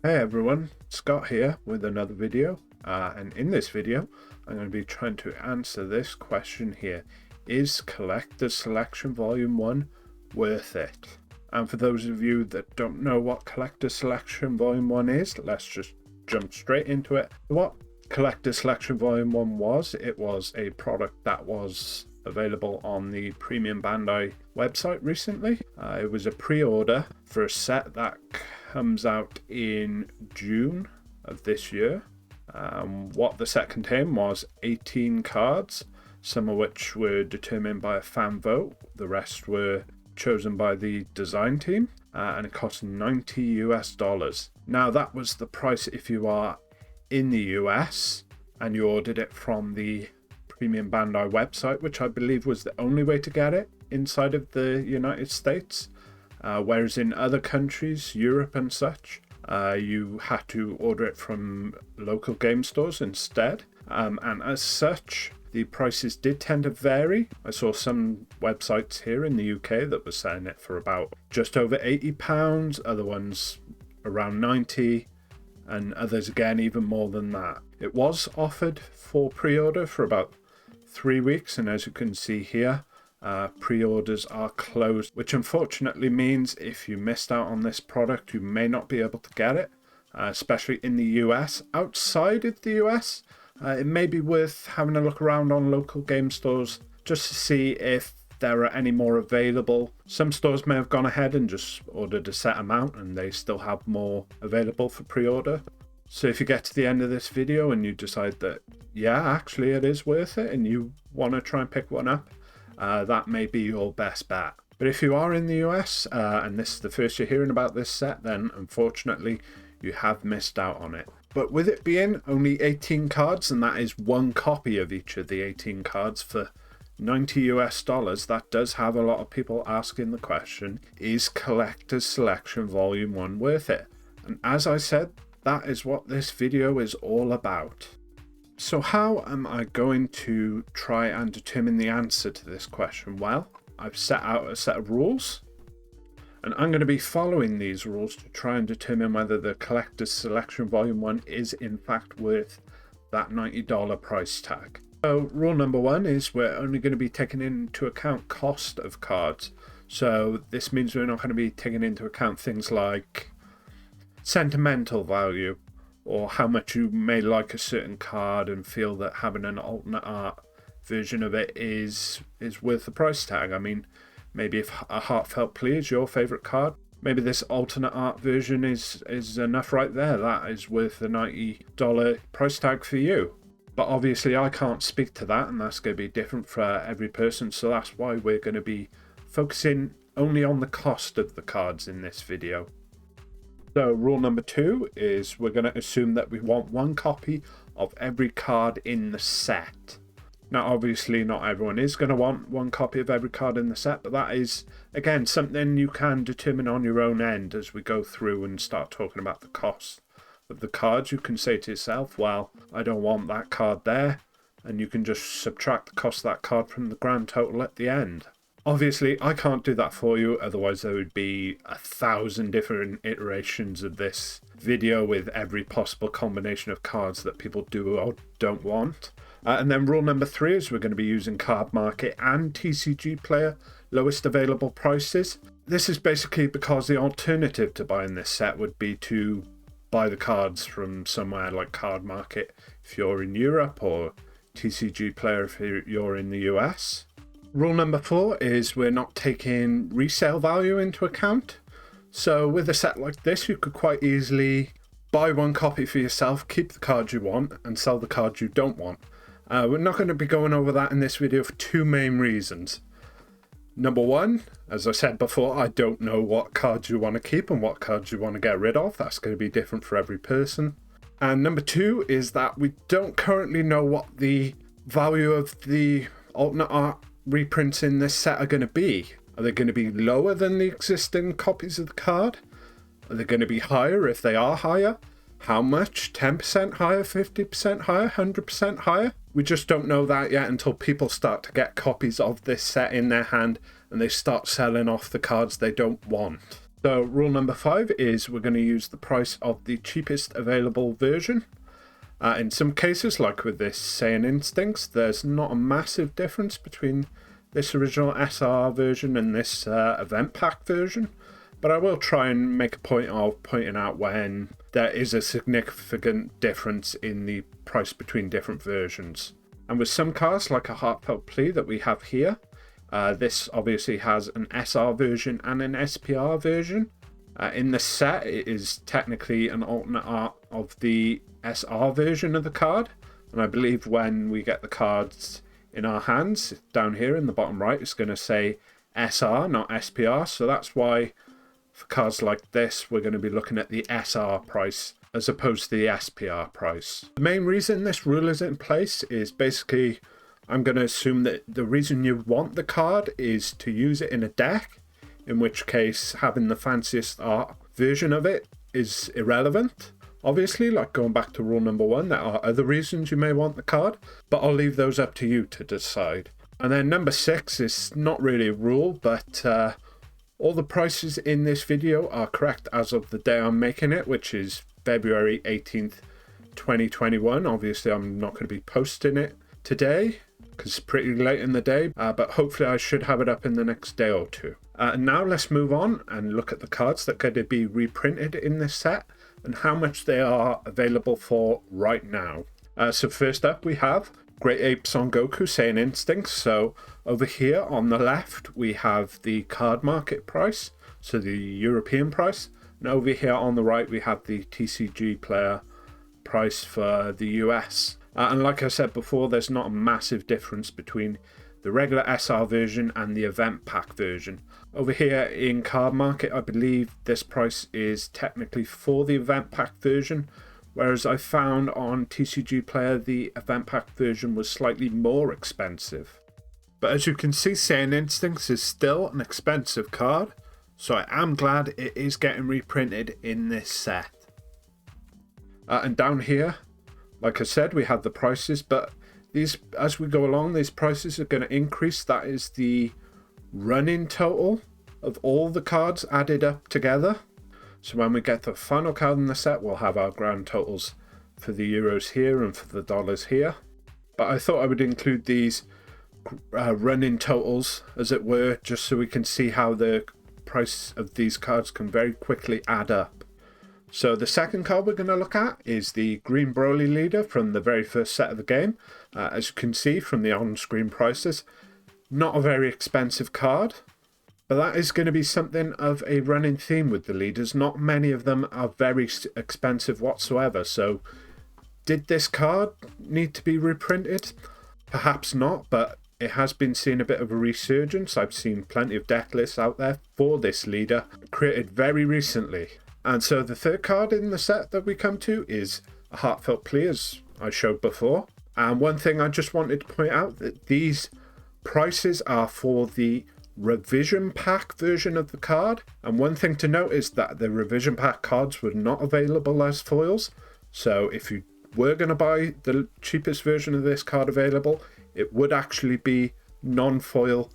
Hey everyone, Scott here with another video, and in this video I'm going to be trying to answer this question here. Is Collector's Selection Volume 1 worth it? And for those of you that don't know what Collector's Selection Volume 1 is, let's just jump straight into it. What Collector's Selection Volume 1 was, it was a product that was available on the Premium Bandai website recently. It was a pre-order for a set that comes out in June of this year. What the set contained was 18 cards, some of which were determined by a fan vote. The rest were chosen by the design team, and it cost $90 US. Now that was the price if you are in the US and you ordered it from the Premium Bandai website, which I believe was the only way to get it inside of the United States. Whereas in other countries, Europe and such, you had to order it from local game stores instead. And as such, the prices did tend to vary. I saw some websites here in the UK that were selling it for about just over £80, other ones around 90, and others again even more than that. It was offered for pre-order for about 3 weeks, and as you can see here, pre-orders are closed, which unfortunately means if you missed out on this product, you may not be able to get it, especially in the US. Outside of the US, it may be worth having a look around on local game stores just to see if there are any more available. Some stores may have gone ahead and just ordered a set amount and they still have more available for pre-order. So if you get to the end of this video and you decide that, yeah, actually it is worth it and you want to try and pick one up, that may be your best bet. But if you are in the US and this is the first you're hearing about this set, then unfortunately you have missed out on it. But with it being only 18 cards, and that is one copy of each of the 18 cards for $90 US, that does have a lot of people asking the question, is Collector's Selection Volume 1 worth it? And as I said, that is what this video is all about. So how am I going to try and determine the answer to this question? Well, I've set out a set of rules, and I'm going to be following these rules to try and determine whether the Collector's Selection Volume 1 is in fact worth that $90 price tag. So rule number 1 is we're only going to be taking into account cost of cards. So this means we're not going to be taking into account things like sentimental value, or how much you may like a certain card and feel that having an alternate art version of it is worth the price tag. I mean, maybe if a Heartfelt Plea is your favourite card, maybe this alternate art version is enough right there. That is worth the $90 price tag for you. But obviously I can't speak to that, and that's going to be different for every person, so that's why we're going to be focusing only on the cost of the cards in this video. So rule number 2 is we're going to assume that we want one copy of every card in the set. Now obviously not everyone is going to want one copy of every card in the set, but that is again something you can determine on your own end as we go through and start talking about the cost of the cards. You can say to yourself, well, I don't want that card there, and you can just subtract the cost of that card from the grand total at the end. Obviously, I can't do that for you, otherwise there would be 1,000 different iterations of this video with every possible combination of cards that people do or don't want. And then rule number 3 is we're going to be using Card Market and TCG Player lowest available prices. This is basically because the alternative to buying this set would be to buy the cards from somewhere like Card Market if you're in Europe, or TCG Player if you're in the US. Rule number 4 is we're not taking resale value into account. So with a set like this, you could quite easily buy one copy for yourself, keep the cards you want, and sell the cards you don't want. We're not going to be going over that in this video for 2 main reasons. Number 1, as I said before, I don't know what cards you want to keep and what cards you want to get rid of. That's going to be different for every person. And number 2 is that we don't currently know what the value of the alternate art reprints in this set are going to be. Are they going to be lower than the existing copies of the card? Are they going to be higher? If they are higher, how much? 10% higher, 50% higher, 100% higher? We just don't know that yet until people start to get copies of this set in their hand and they start selling off the cards they don't want. So rule number 5 is we're going to use the price of the cheapest available version. In some cases, like with this Saiyan Instincts, there's not a massive difference between this original SR version and this event pack version, but I will try and make a point of pointing out when there is a significant difference in the price between different versions. And with some cards, like a Heartfelt Plea that we have here, this obviously has an SR version and an SPR version. In the set, it is technically an alternate art of the SR version of the card, and I believe when we get the cards in our hands, down here in the bottom right, it's going to say SR, not SPR, so that's why for cards like this, we're going to be looking at the SR price as opposed to the SPR price. The main reason this rule is in place is basically, I'm going to assume that the reason you want the card is to use it in a deck, in which case having the fanciest art version of it is irrelevant. Obviously, like going back to rule number 1, there are other reasons you may want the card, but I'll leave those up to you to decide. And then number 6 is not really a rule, but all the prices in this video are correct as of the day I'm making it, which is February 18th, 2021. Obviously, I'm not going to be posting it today because it's pretty late in the day, but hopefully I should have it up in the next day or two. Now let's move on and look at the cards that are going to be reprinted in this set and how much they are available for right now. So first up we have Great Ape Son Goku Saiyan Instincts. So over here on the left we have the card market price, so the European price, and over here on the right we have the TCG player price for the US. And like I said before, there's not a massive difference between the regular SR version and the event pack version. Over here in card market, I believe this price is technically for the event pack version, whereas I found on TCG player the event pack version was slightly more expensive. But as you can see, Saiyan Instincts is still an expensive card, so I am glad it is getting reprinted in this set. And down here, like I said, we have the prices, but these, as we go along, these prices are going to increase. That is the running total of all the cards added up together. So when we get the final card in the set, we'll have our grand totals for the euros here and for the dollars here. But I thought I would include these running totals, as it were, just so we can see how the price of these cards can very quickly add up. So the second card we're going to look at is the Green Broly Leader from the very first set of the game. As you can see from the on-screen prices, not a very expensive card, but that is going to be something of a running theme with the leaders. Not many of them are very expensive whatsoever. So did this card need to be reprinted? Perhaps not, but it has been seeing a bit of a resurgence. I've seen plenty of deck lists out there for this leader created very recently. And so the third card in the set that we come to is a Heartfelt Plea, as I showed before. And one thing I just wanted to point out, that these prices are for the revision pack version of the card. And one thing to note is that the revision pack cards were not available as foils. So if you were going to buy the cheapest version of this card available, it would actually be non-foil,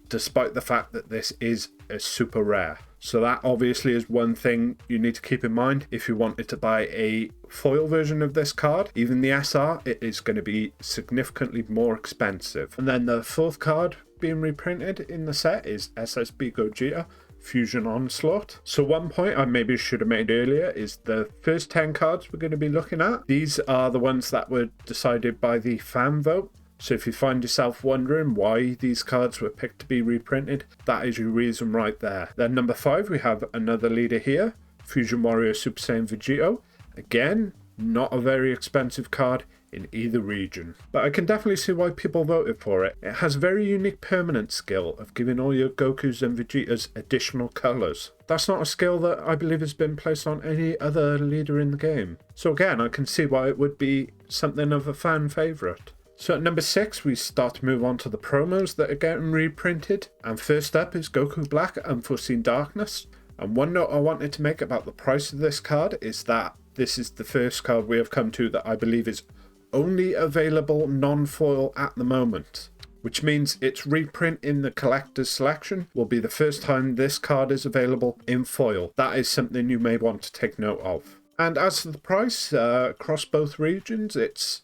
despite the fact that this is a super rare. So that obviously is one thing you need to keep in mind if you wanted to buy a foil version of this card. Even the SR, it is going to be significantly more expensive. And then the fourth card being reprinted in the set is SSB Gogeta Fusion Onslaught. So one point I maybe should have made earlier is the first 10 cards we're going to be looking at. These are the ones that were decided by the fan vote. So if you find yourself wondering why these cards were picked to be reprinted, that is your reason right there. Then number 5, we have another leader here, Fusion Warrior Super Saiyan Vegito. Again, not a very expensive card in either region, but I can definitely see why people voted for it. It has very unique permanent skill of giving all your Gokus and Vegetas additional colours. That's not a skill that I believe has been placed on any other leader in the game. So again, I can see why it would be something of a fan favourite. So at number 6, we start to move on to the promos that are getting reprinted. And first up is Goku Black Unforeseen Darkness. And one note I wanted to make about the price of this card is that this is the first card we have come to that I believe is only available non-foil at the moment. which means its reprint in the collector's selection will be the first time this card is available in foil. That is something you may want to take note of. And as for the price, across both regions, it's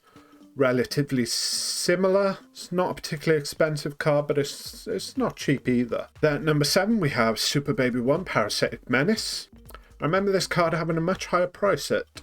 relatively similar. It's not a particularly expensive card, but it's not cheap either. Then at number 7 we have Super Baby 1 Parasitic Menace. I remember this card having a much higher price at,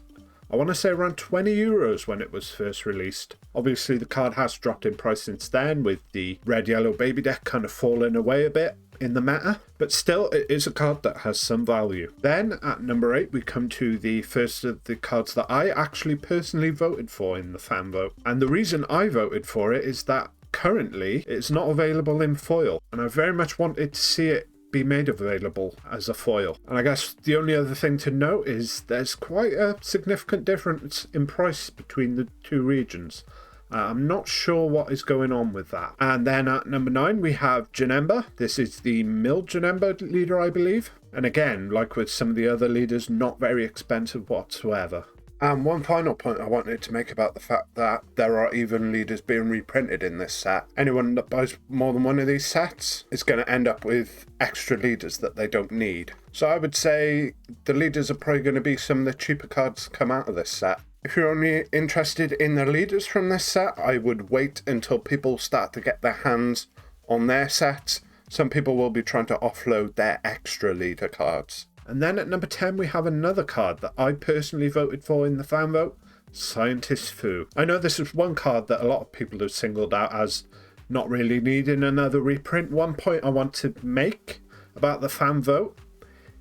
I want to say, around 20 euros when it was first released. Obviously the card has dropped in price since then, with the red yellow baby deck kind of falling away a bit in the meta, but still it is a card that has some value. Then at number 8 we come to the first of the cards that I actually personally voted for in the fan vote, and the reason I voted for it is that currently it's not available in foil, and I very much wanted to see it be made available as a foil. And I guess the only other thing to note is there's quite a significant difference in price between the two regions. I'm not sure what is going on with that. And then at number 9 we have Janemba. This is the milled Janemba leader, I believe. And again, like with some of the other leaders, not very expensive whatsoever. And one final point I wanted to make about the fact that there are even leaders being reprinted in this set. Anyone that buys more than one of these sets is going to end up with extra leaders that they don't need. So I would say the leaders are probably going to be some of the cheaper cards come out of this set. If you're only interested in the leaders from this set, I would wait until people start to get their hands on their sets. Some people will be trying to offload their extra leader cards. And then at number 10 we have another card that I personally voted for in the fan vote, Scientist Fu. I know this is one card that a lot of people have singled out as not really needing another reprint. One point I want to make about the fan vote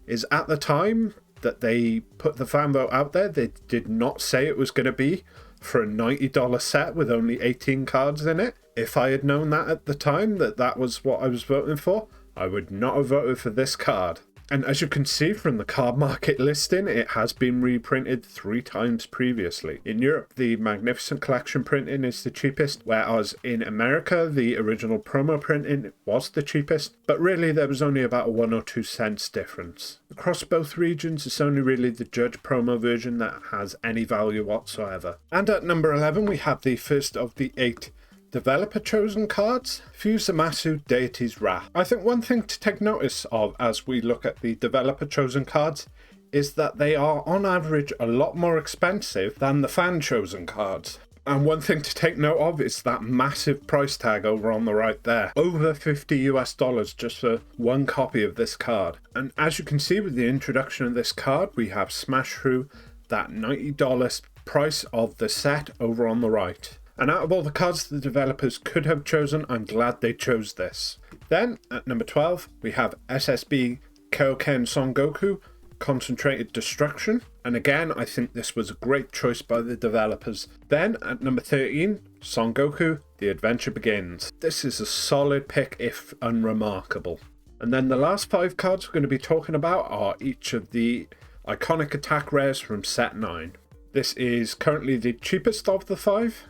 is at the time that they put the fan vote out there, they did not say it was going to be for a $90 set with only 18 cards in it. If I had known that at the time, that was what I was voting for, I would not have voted for this card. And as you can see from the card market listing, it has been reprinted 3 times previously. In Europe, the Magnificent Collection printing is the cheapest, whereas in America, the original promo printing was the cheapest, but really there was only about a 1 or 2 cents difference. Across both regions, it's only really the Judge promo version that has any value whatsoever. And at number 11, we have the first of the 8 developer chosen cards, Fuse Zamasu Deity's Wrath. I think one thing to take notice of as we look at the developer chosen cards is that they are on average a lot more expensive than the fan chosen cards. And one thing to take note of is that massive price tag over on the right there. Over $50 US just for one copy of this card. And as you can see with the introduction of this card, we have smashed through that $90 price of the set over on the right. And out of all the cards the developers could have chosen, I'm glad they chose this. Then, at number 12, we have SSB Kaioken Son Goku, Concentrated Destruction. And again, I think this was a great choice by the developers. Then, at number 13, Son Goku, The Adventure Begins. This is a solid pick, if unremarkable. And then the last 5 cards we're going to be talking about are each of the iconic attack rares from set 9. This is currently the cheapest of the 5.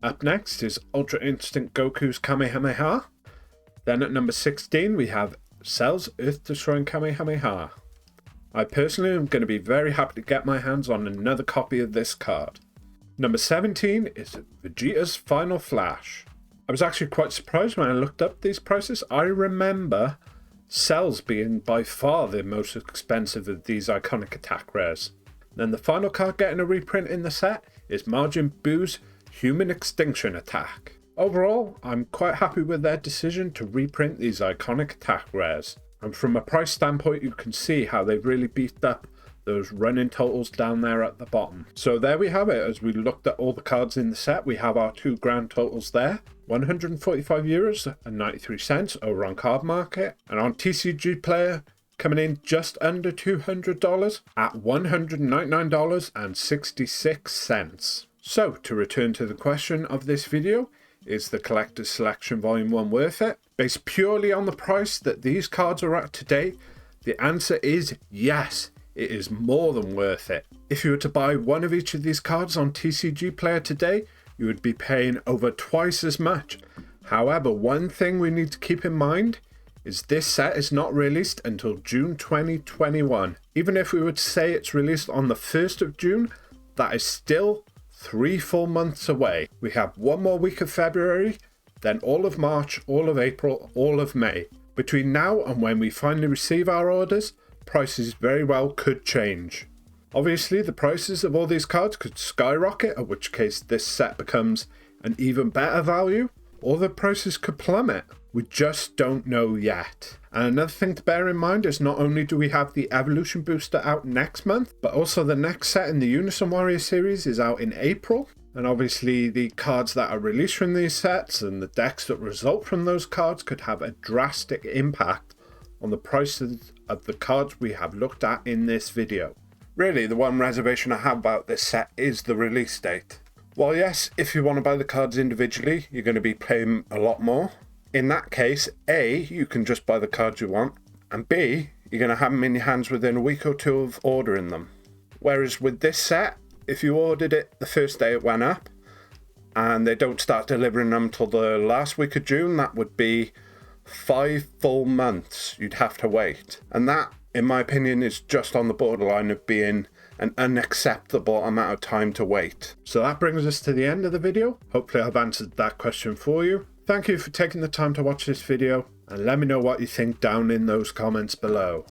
Up next is Ultra Instinct Goku's Kamehameha. Then at number 16 we have Cell's Earth Destroying Kamehameha. I personally am going to be very happy to get my hands on another copy of this card. Number 17 is Vegeta's Final Flash. I was actually quite surprised when I looked up these prices. I remember Cell's being by far the most expensive of these iconic attack rares. Then the final card getting a reprint in the set is Majin Buu's Human Extinction Attack. Overall, I'm quite happy with their decision to reprint these iconic attack rares. And from a price standpoint, you can see how they've really beefed up those running totals down there at the bottom. So there we have it. As we looked at all the cards in the set, we have our 2 grand totals there. €145.93 over on Card Market, and on TCG Player coming in just under $200 at $199.66. So, to return to the question of this video, is the Collector's Selection Volume 1 worth it? Based purely on the price that these cards are at today, the answer is yes, it is more than worth it. If you were to buy one of each of these cards on TCG Player today, you would be paying over twice as much. However, one thing we need to keep in mind is this set is not released until June 2021. Even if we were to say it's released on the 1st of June, that is still 3 full months away. We have 1 more week of February then all of March, all of April, all of May. Between now and when we finally receive our orders, prices very well could change. Obviously, the prices of all these cards could skyrocket, in which case this set becomes an even better value, or the prices could plummet. We just don't know yet. And another thing to bear in mind is not only do we have the Evolution Booster out next month, but also the next set in the Unison Warrior series is out in April. And obviously the cards that are released from these sets and the decks that result from those cards could have a drastic impact on the prices of the cards we have looked at in this video. Really, the one reservation I have about this set is the release date. While yes, if you want to buy the cards individually, you're going to be paying a lot more. In that case, A, you can just buy the cards you want, and B, you're going to have them in your hands within a week or two of ordering them. Whereas with this set, if you ordered it the first day it went up, and they don't start delivering them till the last week of June, that would be 5 full months you'd have to wait. And that, in my opinion, is just on the borderline of being an unacceptable amount of time to wait. So that brings us to the end of the video. Hopefully I've answered that question for you. Thank you for taking the time to watch this video, and let me know what you think down in those comments below.